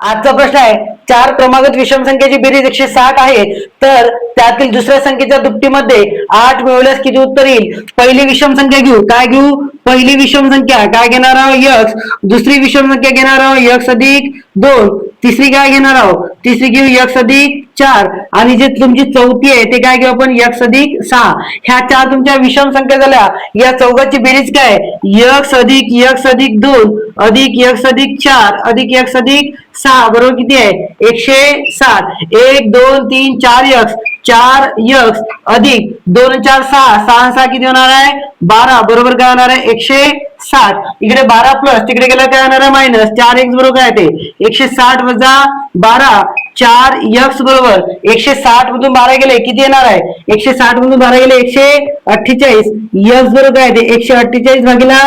आजचा प्रश्न आहे, चार क्रमागत विषम संख्येची बेरीज 160 आहे, तर त्यातील दुसऱ्या संख्येच्या दुपटीमध्ये 8 मिळवल्यास किती उत्तर येईल? पहिली विषम संख्या घेऊ. काय घेऊ? पहिली विषम संख्या काय घेणार आहोत? x. दुसरी विषम संख्या घेणार आहोत x अधिक 2. तिसरी काय घेणार आहोत? तिसरी घेऊ x अधिक 4. आणि जे तुमची चौथी आहे ते काय घेऊ आपण? x अधिक 6. ह्या चार तुमच्या विषम संख्या झाल्या. या चौघाची बेरीज काय? x अधिक x अधिक 2 अधिक x अधिक 4 अधिक x अधिक 6 बरोबर किती आहे? 160. 1 2 3 4 x 4x अधिक 2 4 6 6 6 किती होणार आहे? 12 बरोबर काय होणार आहे? 160. इकडे 12 प्लस तिकडे गेला काय होणार आहे? मायनस 4x बरोबर काय ते? 160 वजा 12 4x बरोबर 160 मधून 12 गेले किती येणार आहे? 160 मधून 12 गेले 148. x बरोबर काय ते? 148 भागिले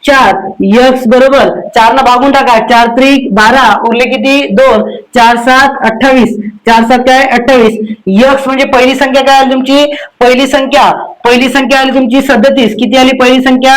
4 x बरोबर 4 न भागून टाका. 4 त्रिक 12 उरले किती? 2. 4 7 28. 4 7 काय? 28. x म्हणजे पहिली संख्या काय आली तुमची? पहिली संख्या आली तुमची 37. किती आली पहिली संख्या?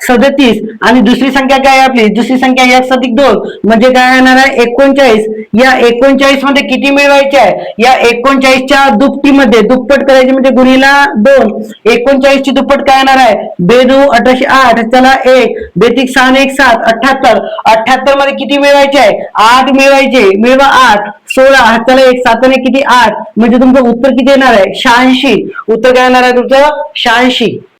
37. आणि दुसरी संख्या काय आपली? दुसरी संख्या x अधिक 2 म्हणजे काय येणार आहे? 39. या 39 मध्ये किती मिळवायचे आहे? या 39 च्या दुपटीमध्ये दुप्पट करायचे म्हणजे गुणिला 2. 39 ची दुप्पट काय येणार आहे? 2 18 8. चला 1 बेतिक 6 1 7 78. 78 मध्ये किती मिळवायचे आहे? 8 मिळवायचे. मिळवा 8. 16. चला 1 7 ने किती? 8. म्हणजे तुमचं उत्तर किती येणार आहे? 86. उत्तर काय येणार आहे तुमचं? 86.